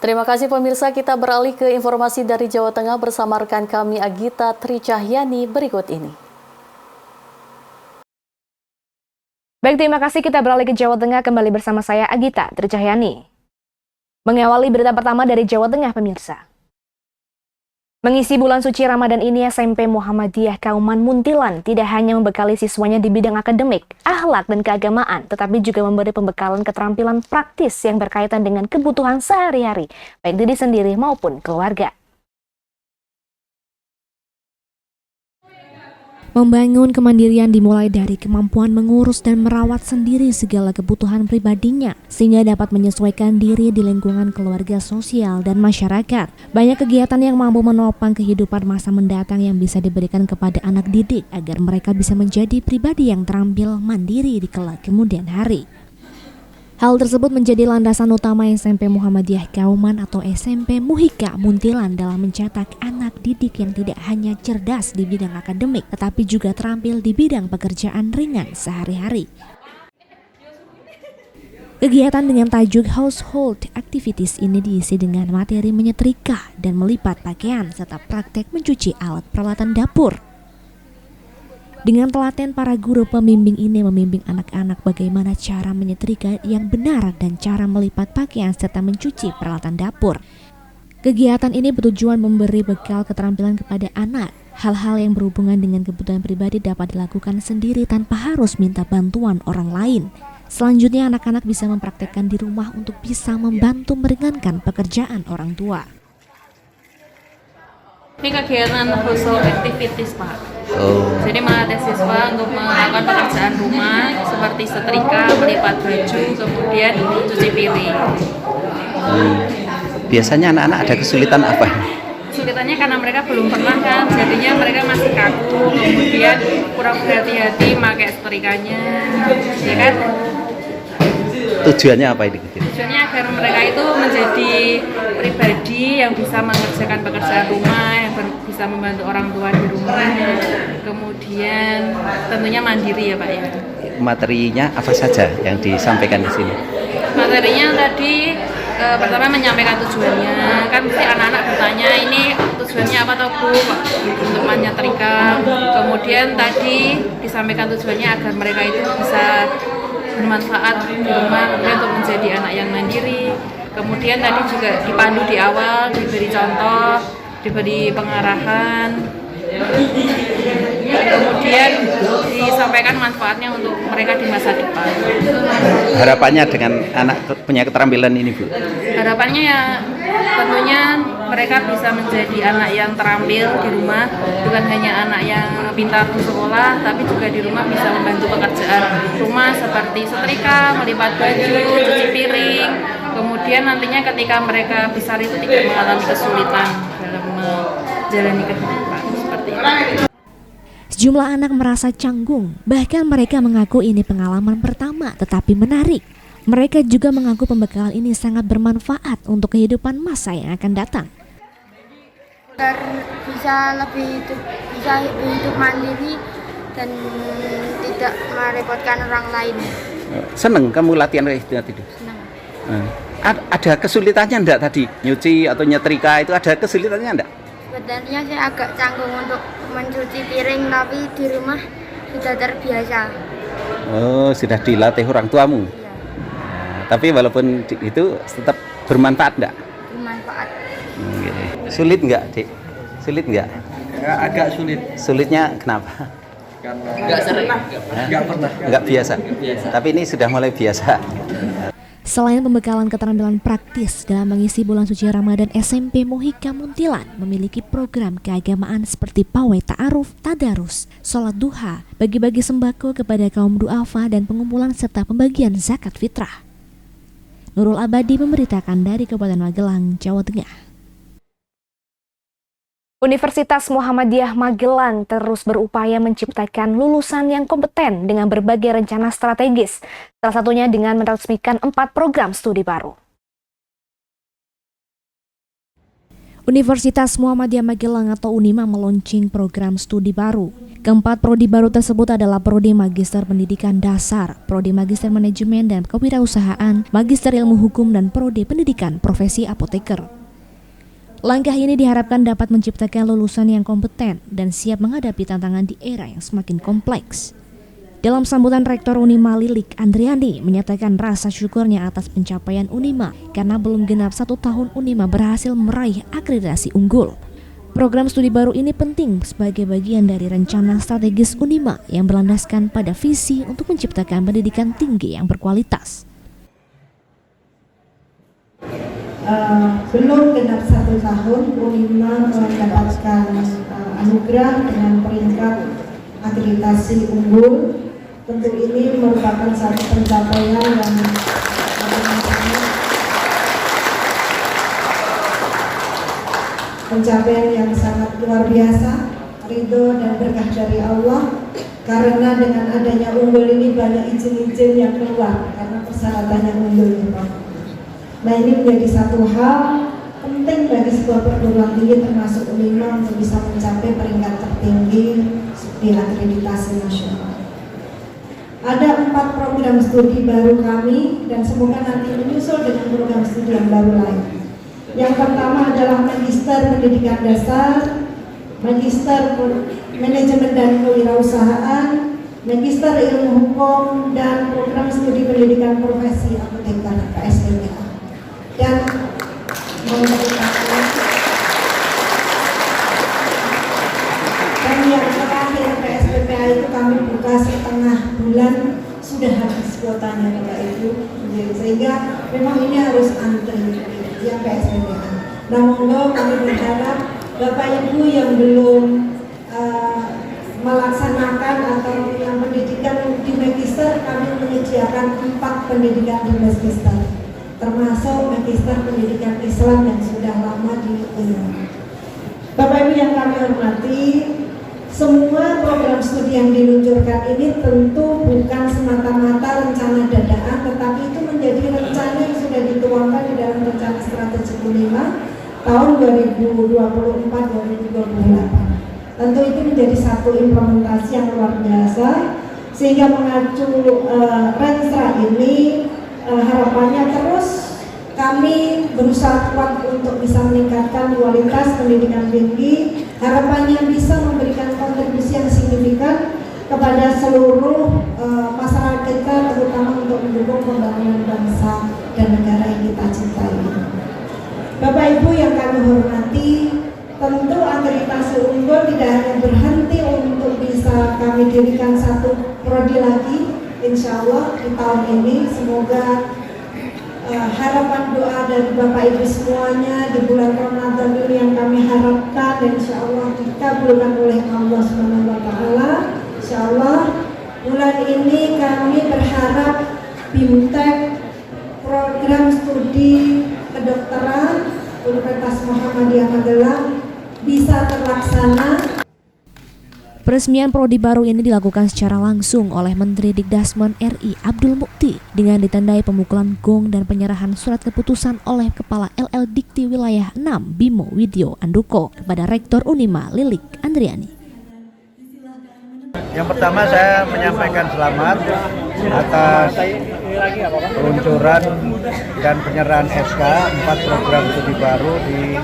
Terima kasih pemirsa, kita beralih ke informasi dari Jawa Tengah bersama rekan kami Agita Tricahyani berikut ini. Baik, terima kasih, kita beralih ke Jawa Tengah kembali bersama saya Agita Tricahyani. Mengawali berita pertama dari Jawa Tengah pemirsa. Mengisi bulan suci Ramadan ini, SMP Muhammadiyah Kauman Muntilan tidak hanya membekali siswanya di bidang akademik, akhlak, dan keagamaan, tetapi juga memberi pembekalan keterampilan praktis yang berkaitan dengan kebutuhan sehari-hari, baik diri sendiri maupun keluarga. Membangun kemandirian dimulai dari kemampuan mengurus dan merawat sendiri segala kebutuhan pribadinya, sehingga dapat menyesuaikan diri di lingkungan keluarga, sosial, dan masyarakat. Banyak kegiatan yang mampu menopang kehidupan masa mendatang yang bisa diberikan kepada anak didik agar mereka bisa menjadi pribadi yang terampil mandiri di kelak kemudian hari. Hal tersebut menjadi landasan utama SMP Muhammadiyah Kauman atau SMP Muhika Muntilan dalam mencetak anak didik yang tidak hanya cerdas di bidang akademik, tetapi juga terampil di bidang pekerjaan ringan sehari-hari. Kegiatan dengan tajuk Household Activities ini diisi dengan materi menyetrika dan melipat pakaian serta praktek mencuci alat peralatan dapur. Dengan telaten, para guru pembimbing ini membimbing anak-anak bagaimana cara menyetrika yang benar dan cara melipat pakaian serta mencuci peralatan dapur. Kegiatan ini bertujuan memberi bekal keterampilan kepada anak. Hal-hal yang berhubungan dengan kebutuhan pribadi dapat dilakukan sendiri tanpa harus minta bantuan orang lain. Selanjutnya, anak-anak bisa mempraktekkan di rumah untuk bisa membantu meringankan pekerjaan orang tua. Ini kegiatan household activities, Pak. Jadi melatih siswa untuk melakukan pekerjaan rumah seperti setrika, melipat baju, kemudian cuci piring. Biasanya anak-anak ada kesulitan apa? Kesulitannya karena mereka belum pernah kan, jadinya mereka masih kaku, kemudian kurang berhati-hati pakai setrikanya, ya kan? Tujuannya apa ini? Tujuannya agar mereka itu menjadi pribadi yang bisa mengerjakan pekerjaan rumah, yang bisa membantu orang tua di rumah, kemudian tentunya mandiri ya Pak ya. Materinya apa saja yang disampaikan di sini? Materinya tadi pertama menyampaikan tujuannya, kan mesti anak-anak bertanya ini tujuannya apa toh Bu untuk menyetrika. Kemudian tadi disampaikan tujuannya agar mereka itu bisa bermanfaat di rumah, kemudian untuk menjadi anak yang mandiri. Kemudian tadi juga dipandu di awal, diberi contoh, diberi pengarahan, kemudian disampaikan manfaatnya untuk mereka di masa depan. Harapannya dengan anak punya keterampilan ini Bu? Harapannya ya tentunya mereka bisa menjadi anak yang terampil di rumah, bukan hanya anak yang pintar di sekolah, tapi juga di rumah bisa membantu pekerjaan rumah seperti setrika, melipat baju, cuci piring. Kemudian nantinya ketika mereka besar itu tidak mengalami kesulitan dalam menjalani kehidupan seperti itu. Sejumlah anak merasa canggung, bahkan mereka mengaku ini pengalaman pertama tetapi menarik. Mereka juga mengaku pembekalan ini sangat bermanfaat untuk kehidupan masa yang akan datang. Agar bisa hidup mandiri dan tidak merepotkan orang lain. Seneng kamu latihan itu? Senang. Ada kesulitannya enggak tadi? Nyuci atau nyetrika itu ada kesulitannya enggak? Sebenarnya saya agak canggung untuk mencuci piring, tapi di rumah sudah terbiasa. Oh, sudah dilatih orang tuamu? Ya, Tapi walaupun itu tetap bermanfaat enggak? bermanfaat. Sulit enggak, Dik? Sulit enggak? Ya, agak sulit. Sulitnya kenapa? Karena nggak sering, nggak pernah. Enggak biasa. Tapi ini sudah mulai biasa. Selain pembekalan keterampilan praktis dalam mengisi bulan suci Ramadan, SMP Muhika Muntilan memiliki program keagamaan seperti pawai ta'aruf, tadarus, sholat duha, bagi-bagi sembako kepada kaum duafa, dan pengumpulan serta pembagian zakat fitrah. Nurul Abadi memberitakan dari Kabupaten Magelang, Jawa Tengah. Universitas Muhammadiyah Magelang terus berupaya menciptakan lulusan yang kompeten dengan berbagai rencana strategis, salah satunya dengan meresmikan 4 program studi baru. Universitas Muhammadiyah Magelang atau UNIMA meluncing program studi baru. Keempat prodi baru tersebut adalah Prodi Magister Pendidikan Dasar, Prodi Magister Manajemen dan Kewirausahaan, Magister Ilmu Hukum, dan Prodi Pendidikan Profesi Apoteker. Langkah ini diharapkan dapat menciptakan lulusan yang kompeten dan siap menghadapi tantangan di era yang semakin kompleks. Dalam sambutan Rektor Unima Lilik Andriani menyatakan rasa syukurnya atas pencapaian Unima karena belum genap 1 tahun Unima berhasil meraih akreditasi unggul. Program studi baru ini penting sebagai bagian dari rencana strategis Unima yang berlandaskan pada visi untuk menciptakan pendidikan tinggi yang berkualitas. Belum genap 1 tahun Unima mendapatkan anugerah dengan peringkat akreditasi unggul. Tentu ini merupakan satu pencapaian yang sangat luar biasa, ridho dan berkah dari Allah, karena dengan adanya unggul ini banyak izin-izin yang keluar karena persyaratannya unggul itu. Nah, ini menjadi satu hal penting bagi sebuah perguruan tinggi termasuk Unima untuk bisa mencapai peringkat tertinggi di akreditasi nasional. Ada 4 program studi baru kami dan semoga nanti menyusul dengan program studi yang baru lain. Yang pertama adalah Magister Pendidikan Dasar, Magister Manajemen dan Kewirausahaan, Magister Ilmu Hukum, dan program studi pendidikan profesi apoteker PSPPA. Dan yang terakhir PSPPA itu kami buka setengah bulan sudah habis kuotanya Bapak Ibu, sehingga memang ini harus antri yang PSPPA. Nah, monggo kami berharap Bapak Ibu yang belum melaksanakan atau yang pendidikan di Magister, kami menyediakan 4 pendidikan di Magister, termasuk Magister Pendidikan Islam yang sudah lama di Unima. Bapak Ibu yang kami hormati, semua program studi yang diluncurkan ini tentu bukan semata-mata rencana dadakan, tetapi itu menjadi rencana yang sudah dituangkan di dalam rencana strategi Unima tahun 2024-2028. Tentu itu menjadi satu implementasi yang luar biasa, sehingga mengacu Renstra ini harapannya terus kami berusaha kuat untuk bisa meningkatkan kualitas pendidikan tinggi, harapannya bisa memberikan kontribusi yang signifikan kepada seluruh masyarakat kita, terutama untuk mendukung pembangunan bangsa dan negara yang kita cintai. Bapak Ibu yang kami hormati, tentu akreditasi unggul tidak hanya berhenti untuk bisa kami dirikan satu prodi lagi, insya Allah di tahun ini. Semoga harapan doa dari Bapak Ibu semuanya di bulan Ramadan ini yang kami harapkan, dan insya Allah dikabulkan oleh Allah SWT. Insya Allah bulan ini kami berharap BIMTEK program studi kedokteran Universitas Muhammadiyah Magelang bisa terlaksana. Peresmian prodi baru ini dilakukan secara langsung oleh Menteri Dikdasmen RI Abdul Mukti dengan ditandai pemukulan gong dan penyerahan surat keputusan oleh Kepala LL Dikti Wilayah 6 Bimo Widyo Andoko kepada Rektor Unima Lilik Andriani. Yang pertama saya menyampaikan selamat atas peluncuran dan penyerahan SK 4 program studi baru di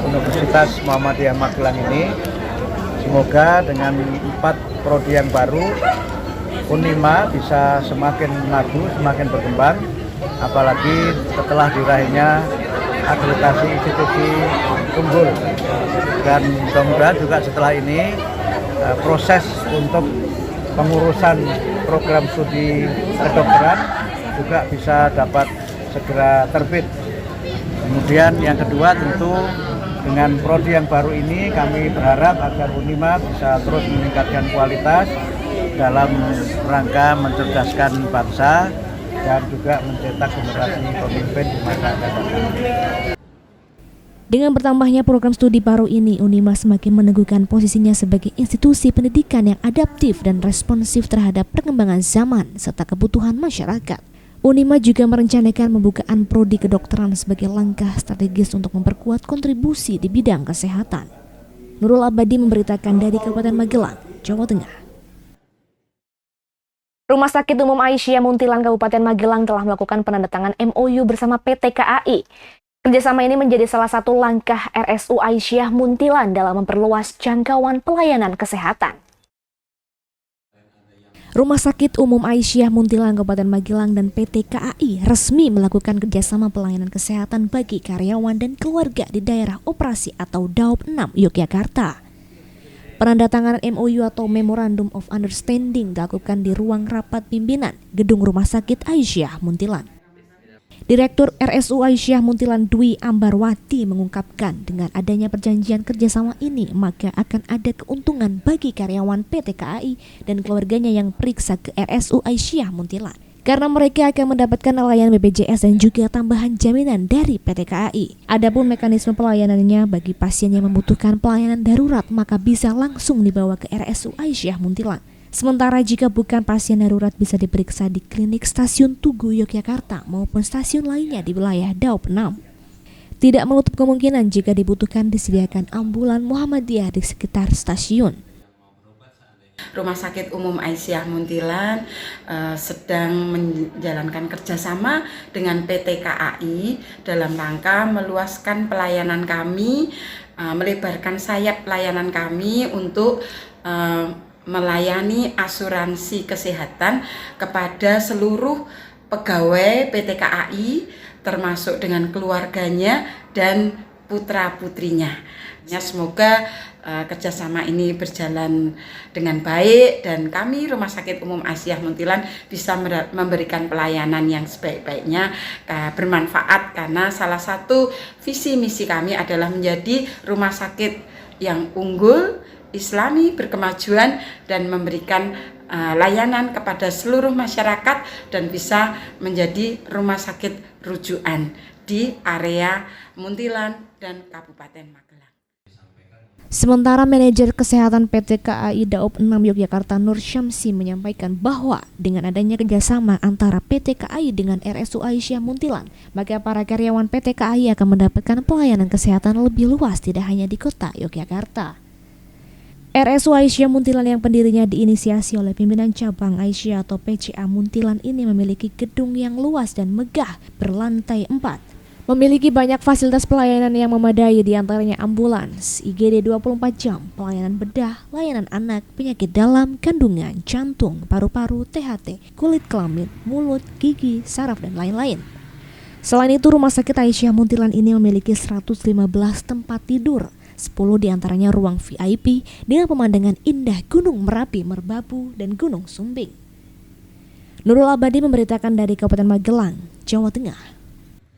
Universitas Muhammadiyah Magelang ini. Semoga dengan 4 prodi yang baru, Unima bisa semakin maju, semakin berkembang, apalagi setelah diraihnya akreditasi institusi unggul. Dan mudah-mudahan juga setelah ini proses untuk pengurusan program studi kedokteran juga bisa dapat segera terbit. Kemudian yang kedua, tentu dengan prodi yang baru ini kami berharap agar Unima bisa terus meningkatkan kualitas dalam rangka mencerdaskan bangsa dan juga mencetak generasi pemimpin di masa akan datang. Dengan bertambahnya program studi baru ini, Unima semakin meneguhkan posisinya sebagai institusi pendidikan yang adaptif dan responsif terhadap perkembangan zaman serta kebutuhan masyarakat. Unima juga merencanakan pembukaan prodi kedokteran sebagai langkah strategis untuk memperkuat kontribusi di bidang kesehatan. Nurul Abadi memberitakan dari Kabupaten Magelang, Jawa Tengah. Rumah Sakit Umum Aisyah Muntilan Kabupaten Magelang telah melakukan penandatangan MOU bersama PT KAI. Kerjasama ini menjadi salah satu langkah RSU Aisyah Muntilan dalam memperluas jangkauan pelayanan kesehatan. Rumah Sakit Umum Aisyah Muntilan Kabupaten Magelang dan PT KAI resmi melakukan kerjasama pelayanan kesehatan bagi karyawan dan keluarga di daerah operasi atau DAOP 6 Yogyakarta. Penandatanganan MOU atau Memorandum of Understanding dilakukan di ruang rapat pimpinan Gedung Rumah Sakit Aisyah Muntilan. Direktur RSU Aisyah Muntilan Dwi Ambarwati mengungkapkan dengan adanya perjanjian kerjasama ini maka akan ada keuntungan bagi karyawan PT KAI dan keluarganya yang periksa ke RSU Aisyah Muntilan. Karena mereka akan mendapatkan layanan BPJS dan juga tambahan jaminan dari PT KAI. Adapun mekanisme pelayanannya bagi pasien yang membutuhkan pelayanan darurat maka bisa langsung dibawa ke RSU Aisyah Muntilan. Sementara jika bukan pasien darurat bisa diperiksa di klinik Stasiun Tugu Yogyakarta maupun stasiun lainnya di wilayah DAOP 6. Tidak menutup kemungkinan jika dibutuhkan disediakan ambulan Muhammadiyah di sekitar stasiun. Rumah Sakit Umum Aisyah Muntilan sedang menjalankan kerjasama dengan PT KAI dalam rangka meluaskan pelayanan kami, melebarkan sayap pelayanan kami untuk melayani asuransi kesehatan kepada seluruh pegawai PT KAI termasuk dengan keluarganya dan putra-putrinya. Semoga kerjasama ini berjalan dengan baik dan kami Rumah Sakit Umum Aisyah Muntilan bisa memberikan pelayanan yang sebaik-baiknya, bermanfaat karena salah satu visi misi kami adalah menjadi rumah sakit yang unggul, Islami, berkemajuan dan memberikan layanan kepada seluruh masyarakat dan bisa menjadi rumah sakit rujukan di area Muntilan dan Kabupaten Magelang. Sementara manajer kesehatan PT KAI DAOP 6 Yogyakarta Nur Syamsi menyampaikan bahwa dengan adanya kerjasama antara PT KAI dengan RSU Aisyah Muntilan, maka para karyawan PT KAI akan mendapatkan pelayanan kesehatan lebih luas tidak hanya di kota Yogyakarta. RSU Aisyah Muntilan yang pendirinya diinisiasi oleh pimpinan cabang Aisyah atau PCA Muntilan ini memiliki gedung yang luas dan megah berlantai 4. Memiliki banyak fasilitas pelayanan yang memadai diantaranya ambulans, IGD 24 jam, pelayanan bedah, layanan anak, penyakit dalam, kandungan, jantung, paru-paru, THT, kulit kelamin, mulut, gigi, saraf, dan lain-lain. Selain itu, Rumah Sakit Aisyah Muntilan ini memiliki 115 tempat tidur, 10 diantaranya ruang VIP dengan pemandangan indah Gunung Merapi, Merbabu, dan Gunung Sumbing. Nurul Abadi memberitakan dari Kabupaten Magelang, Jawa Tengah.